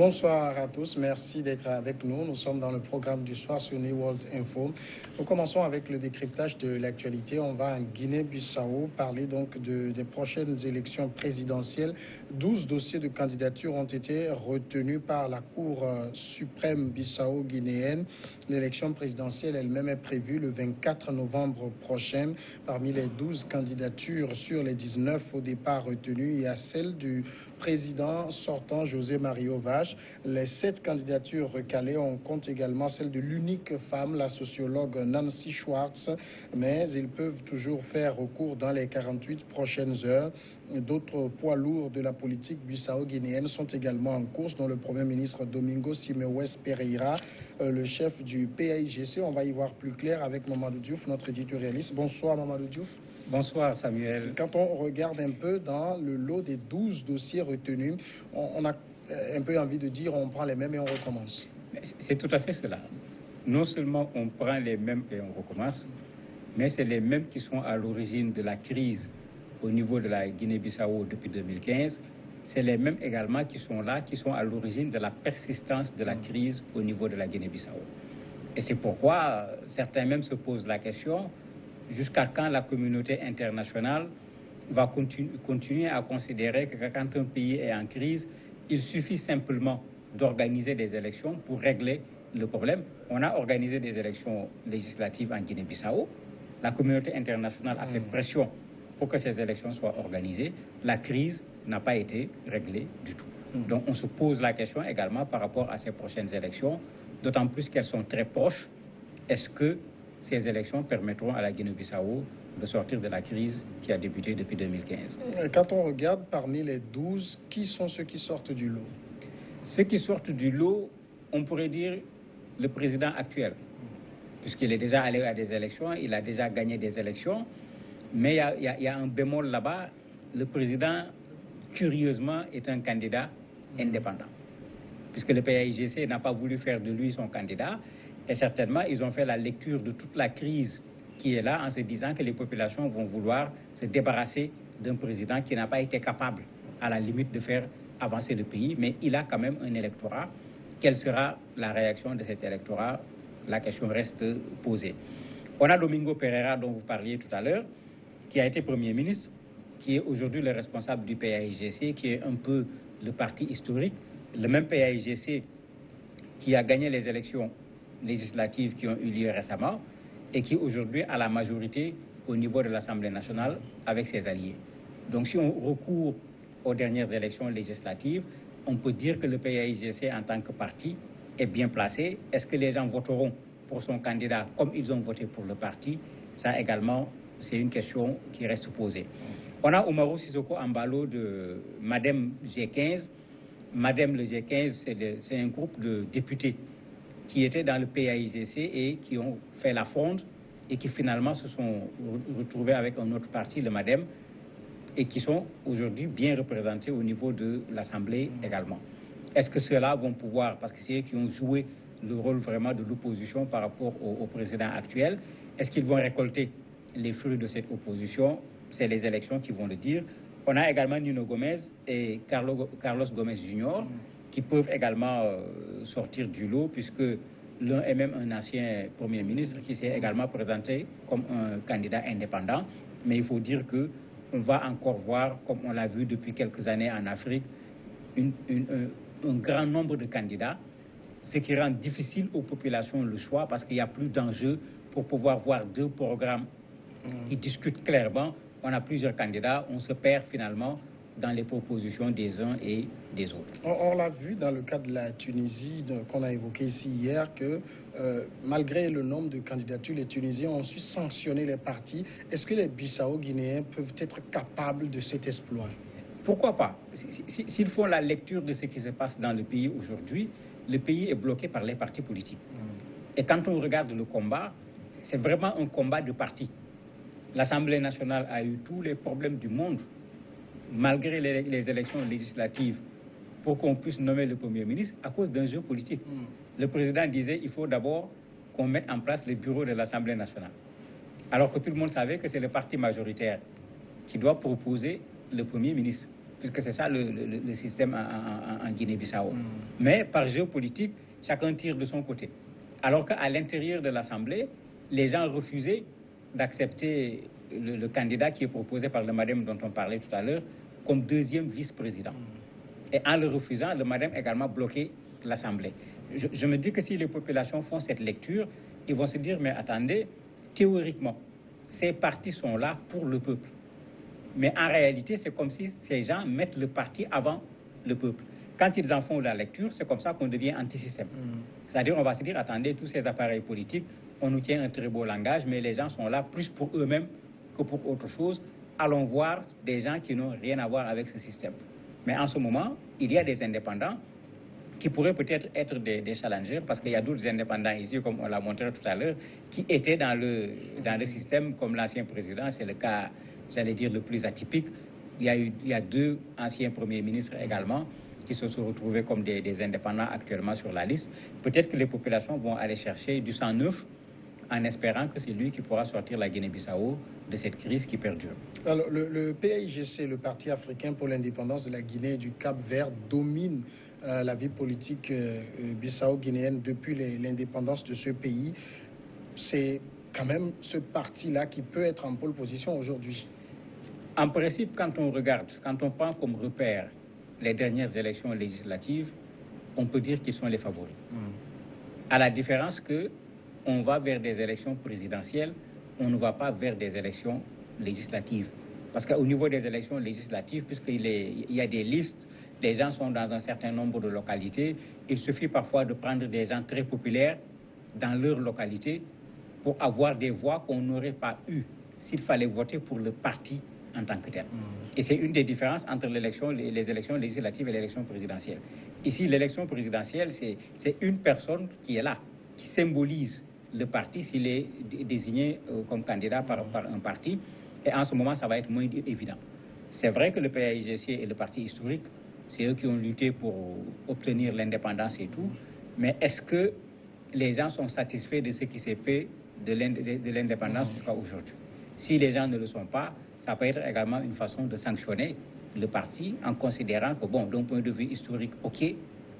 Bonsoir à tous, merci d'être avec nous. Nous sommes dans le programme du soir sur New World Info. Nous commençons avec le décryptage de l'actualité. On va en Guinée-Bissau parler donc des prochaines élections présidentielles. 12 dossiers de candidature ont été retenus par la Cour suprême bissau-guinéenne. L'élection présidentielle elle-même est prévue le 24 novembre prochain. Parmi les 12 candidatures sur les 19 au départ retenues, il y a celle du président sortant José Mario Vaz. Les 7 candidatures recalées, on compte également celle de l'unique femme, la sociologue Nancy Schwartz, mais ils peuvent toujours faire recours dans les 48 prochaines heures. D'autres poids lourds de la politique bissau-guinéenne sont également en course, dont le Premier ministre Domingo Simões Pereira, le chef du PAIGC. On va y voir plus clair avec Mamadou Diouf, notre éditorialiste. Bonsoir Mamadou Diouf. Bonsoir Samuel. Quand on regarde un peu dans le lot des 12 dossiers retenus, on a un peu envie de dire on prend les mêmes et on recommence. C'est tout à fait cela. Non seulement on prend les mêmes et on recommence, mais c'est les mêmes qui sont à l'origine de la crise au niveau de la Guinée-Bissau depuis 2015. C'est les mêmes également qui sont là, qui sont à l'origine de la persistance de la crise au niveau de la Guinée-Bissau. Et c'est pourquoi certains même se posent la question, jusqu'à quand la communauté internationale va continuer à considérer que quand un pays est en crise, il suffit simplement d'organiser des élections pour régler le problème. On a organisé des élections législatives en Guinée-Bissau. La communauté internationale a fait pression pour que ces élections soient organisées. La crise n'a pas été réglée du tout. Donc on se pose la question également par rapport à ces prochaines élections, d'autant plus qu'elles sont très proches. Est-ce que ces élections permettront à la Guinée-Bissau de sortir de la crise qui a débuté depuis 2015? Quand on regarde parmi les 12, qui sont ceux qui sortent du lot? Ceux qui sortent du lot, on pourrait dire le président actuel, puisqu'il est déjà allé à des élections, il a déjà gagné des élections. Mais il y a un bémol là-bas. Le président, curieusement, est un candidat indépendant, puisque le PAIGC n'a pas voulu faire de lui son candidat. Et certainement, ils ont fait la lecture de toute la crise qui est là en se disant que les populations vont vouloir se débarrasser d'un président qui n'a pas été capable, à la limite, de faire avancer le pays. Mais il a quand même un électorat. Quelle sera la réaction de cet électorat? La question reste posée. On a Domingo Pereira, dont vous parliez tout à l'heure, qui a été Premier ministre, qui est aujourd'hui le responsable du PAIGC, qui est un peu le parti historique, le même PAIGC qui a gagné les élections législatives qui ont eu lieu récemment et qui aujourd'hui a la majorité au niveau de l'Assemblée nationale avec ses alliés. Donc si on recourt aux dernières élections législatives, on peut dire que le PAIGC en tant que parti est bien placé. Est-ce que les gens voteront pour son candidat comme ils ont voté pour le parti? Ça également, c'est une question qui reste posée. On a Umaru Sissoko Embalo de Madem G15. Madem le G15, c'est un groupe de députés qui étaient dans le PAIGC et qui ont fait la fronde et qui finalement se sont retrouvés avec un autre parti, le Madem, et qui sont aujourd'hui bien représentés au niveau de l'Assemblée également. Est-ce que ceux-là vont pouvoir, parce que c'est eux qui ont joué le rôle vraiment de l'opposition par rapport au président actuel, est-ce qu'ils vont récolter les fruits de cette opposition? C'est les élections qui vont le dire. On a également Nuno Gomes et Carlos Gomes Jr. qui peuvent également sortir du lot, puisque l'un est même un ancien Premier ministre qui s'est également présenté comme un candidat indépendant. Mais il faut dire qu'on va encore voir, comme on l'a vu depuis quelques années en Afrique, un grand nombre de candidats, ce qui rend difficile aux populations le choix parce qu'il n'y a plus d'enjeu pour pouvoir voir deux programmes qui discutent clairement. On a plusieurs candidats, on se perd finalement dans les propositions des uns et des autres. On l'a vu dans le cas de la Tunisie qu'on a évoqué ici hier que malgré le nombre de candidatures, les Tunisiens ont su sanctionner les partis. Est-ce que les Bissau-Guinéens peuvent être capables de cet exploit? Pourquoi pas? S'ils font la lecture de ce qui se passe dans le pays aujourd'hui, le pays est bloqué par les partis politiques. Et quand on regarde le combat, c'est vraiment un combat de partis. L'Assemblée nationale a eu tous les problèmes du monde, malgré les élections législatives, pour qu'on puisse nommer le Premier ministre à cause d'un jeu politique. Le président disait qu'il faut d'abord qu'on mette en place le bureau de l'Assemblée nationale. Alors que tout le monde savait que c'est le parti majoritaire qui doit proposer le Premier ministre. puisque c'est ça le système en Guinée-Bissau. Mais par géopolitique, chacun tire de son côté. Alors qu'à l'intérieur de l'Assemblée, les gens refusaient d'accepter le candidat qui est proposé par le MADEM dont on parlait tout à l'heure comme deuxième vice-président. Et en le refusant, le MADEM également bloqué l'Assemblée. Je me dis que si les populations font cette lecture, ils vont se dire, mais attendez, théoriquement, ces partis sont là pour le peuple. Mais en réalité, c'est comme si ces gens mettent le parti avant le peuple. Quand ils en font la lecture, c'est comme ça qu'on devient anti-système. C'est-à-dire, on va se dire, attendez, tous ces appareils politiques, on nous tient un très beau langage, mais les gens sont là plus pour eux-mêmes que pour autre chose. Allons voir des gens qui n'ont rien à voir avec ce système. Mais en ce moment, il y a des indépendants qui pourraient peut-être être des challengers, parce qu'il y a d'autres indépendants ici, comme on l'a montré tout à l'heure, qui étaient dans le système, comme l'ancien président. C'est le cas, j'allais dire, le plus atypique. Il y a 2 anciens premiers ministres également qui se sont retrouvés comme des indépendants actuellement sur la liste. Peut-être que les populations vont aller chercher du sang neuf en espérant que c'est lui qui pourra sortir la Guinée-Bissau de cette crise qui perdure. Alors, le PAIGC, le Parti africain pour l'indépendance de la Guinée et du Cap-Vert, domine la vie politique bissau-guinéenne depuis l'indépendance de ce pays. C'est quand même ce parti-là qui peut être en pole position aujourd'hui. En principe, quand on regarde, quand on prend comme repère les dernières élections législatives, on peut dire qu'ils sont les favoris. À la différence que on va vers des élections présidentielles, on ne va pas vers des élections législatives. Parce qu'au niveau des élections législatives, puisqu'il y a des listes, les gens sont dans un certain nombre de localités, il suffit parfois de prendre des gens très populaires dans leur localité pour avoir des voix qu'on n'aurait pas eues s'il fallait voter pour le parti en tant que tel. Et c'est une des différences entre les élections législatives et l'élection présidentielle. Ici, l'élection présidentielle, c'est une personne qui est là, qui symbolise le parti s'il est désigné comme candidat par un parti. Et en ce moment, ça va être moins évident. C'est vrai que le PAIGC est le parti historique, c'est eux qui ont lutté pour obtenir l'indépendance et tout, mais est-ce que les gens sont satisfaits de ce qui s'est fait de l'indépendance jusqu'à aujourd'hui? Si les gens ne le sont pas, ça peut être également une façon de sanctionner le parti en considérant que, bon, d'un point de vue historique, OK,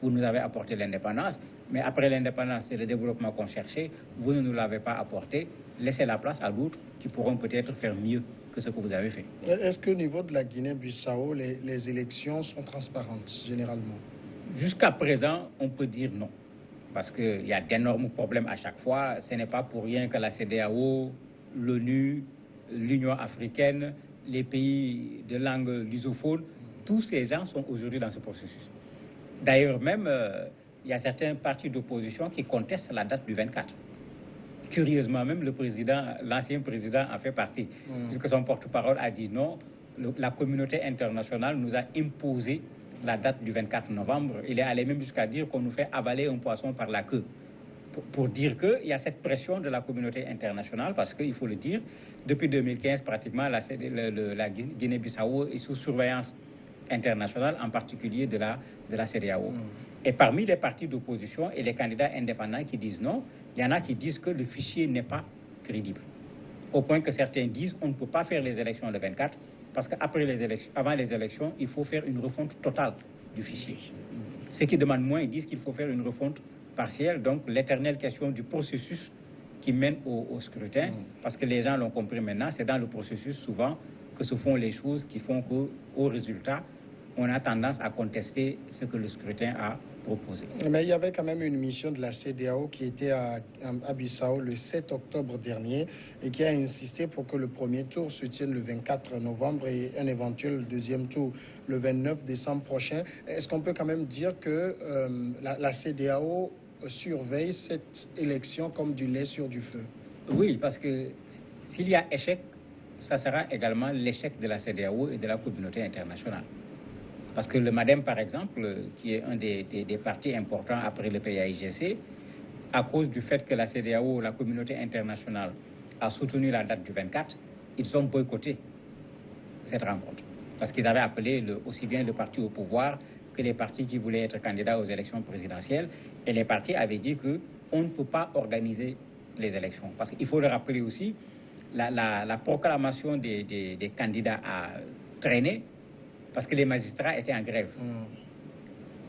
vous nous avez apporté l'indépendance, mais après l'indépendance, c'est le développement qu'on cherchait, vous ne nous l'avez pas apporté, laissez la place à d'autres qui pourront peut-être faire mieux que ce que vous avez fait. Est-ce qu'au niveau de la Guinée-Bissau, les élections sont transparentes, généralement? Jusqu'à présent, on peut dire non, parce qu'il y a d'énormes problèmes à chaque fois. Ce n'est pas pour rien que la CEDEAO, l'ONU, l'Union africaine, les pays de langue lusophone, tous ces gens sont aujourd'hui dans ce processus. D'ailleurs, même, il y a certains partis d'opposition qui contestent la date du 24. Curieusement, même l'ancien président en fait partie, puisque son porte-parole a dit non. La communauté internationale nous a imposé la date du 24 novembre. Il est allé même jusqu'à dire qu'on nous fait avaler un poisson par la queue. Pour dire qu'il y a cette pression de la communauté internationale, parce qu'il faut le dire, depuis 2015, pratiquement, la Guinée-Bissau est sous surveillance internationale, en particulier de la CEDEAO. Et parmi les partis d'opposition et les candidats indépendants qui disent non, il y en a qui disent que le fichier n'est pas crédible. Au point que certains disent qu'on ne peut pas faire les élections le 24, parce qu'avant les élections, il faut faire une refonte totale du fichier. Ceux qui demandent moins, ils disent qu'il faut faire une refonte partielle, donc l'éternelle question du processus qui mène au scrutin, parce que les gens l'ont compris maintenant, c'est dans le processus souvent que se font les choses qui font qu'au résultat, on a tendance à contester ce que le scrutin a proposé. Mais il y avait quand même une mission de la CEDEAO qui était à Bissau le 7 octobre dernier et qui a insisté pour que le premier tour se tienne le 24 novembre et un éventuel deuxième tour le 29 décembre prochain. Est-ce qu'on peut quand même dire que la CEDEAO surveille cette élection comme du lait sur du feu? Oui, parce que s'il y a échec, ça sera également l'échec de la CEDEAO et de la communauté internationale. Parce que le MADEM, par exemple, qui est un des partis importants après le PAIGC, à cause du fait que la CEDEAO, la communauté internationale, a soutenu la date du 24, ils ont boycotté cette rencontre. Parce qu'ils avaient appelé aussi bien le parti au pouvoir que les partis qui voulaient être candidats aux élections présidentielles. Et les partis avaient dit qu'on ne peut pas organiser les élections. Parce qu'il faut le rappeler aussi, la proclamation des candidats a traîné, parce que les magistrats étaient en grève.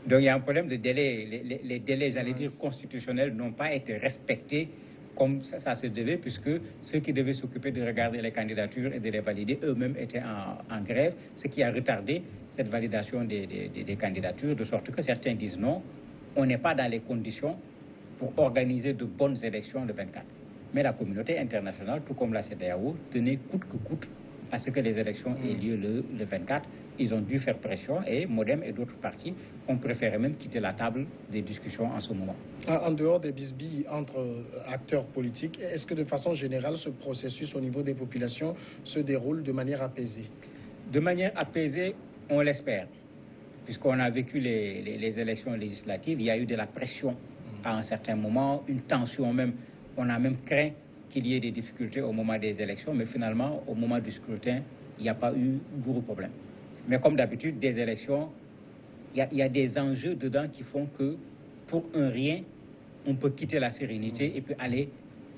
Donc il y a un problème de délai. Les délais, j'allais dire, constitutionnels n'ont pas été respectés comme ça se devait, puisque ceux qui devaient s'occuper de regarder les candidatures et de les valider, eux-mêmes étaient en grève, ce qui a retardé cette validation des candidatures, de sorte que certains disent non, on n'est pas dans les conditions pour organiser de bonnes élections le 24. Mais la communauté internationale, tout comme la CEDEAO, tenait coûte que coûte à ce que les élections aient lieu le 24. Ils ont dû faire pression et Modem et d'autres partis ont préféré même quitter la table des discussions en ce moment. En dehors des bisbilles entre acteurs politiques, est-ce que de façon générale, ce processus au niveau des populations se déroule de manière apaisée? De manière apaisée, on l'espère. Puisqu'on a vécu les élections législatives, il y a eu de la pression à un certain moment, une tension même. On a même craint qu'il y ait des difficultés au moment des élections, mais finalement, au moment du scrutin, il n'y a pas eu gros problème. Mais comme d'habitude, des élections, il y a des enjeux dedans qui font que, pour un rien, on peut quitter la sérénité et puis aller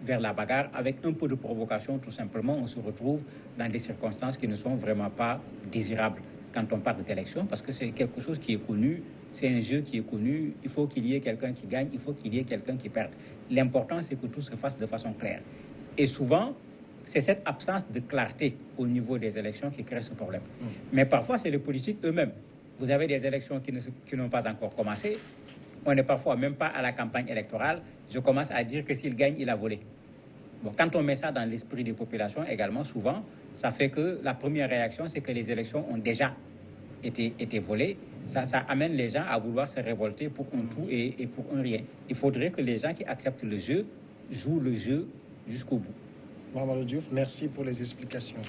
vers la bagarre. Avec un peu de provocation, tout simplement, on se retrouve dans des circonstances qui ne sont vraiment pas désirables quand on parle d'élection, parce que c'est quelque chose qui est connu, c'est un jeu qui est connu, il faut qu'il y ait quelqu'un qui gagne, il faut qu'il y ait quelqu'un qui perde. L'important, c'est que tout se fasse de façon claire. Et souvent, c'est cette absence de clarté au niveau des élections qui crée ce problème. Mais parfois, c'est les politiques eux-mêmes. Vous avez des élections qui n'ont pas encore commencé. On n'est parfois même pas à la campagne électorale. Je commence à dire que s'il gagne, il a volé. Bon, quand on met ça dans l'esprit des populations également, souvent, ça fait que la première réaction, c'est que les élections ont déjà été volées. Ça amène les gens à vouloir se révolter pour un tout et pour un rien. Il faudrait que les gens qui acceptent le jeu jouent le jeu jusqu'au bout. Mamadou Diouf, merci pour les explications.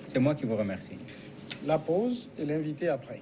C'est moi qui vous remercie. La pause et l'invité après.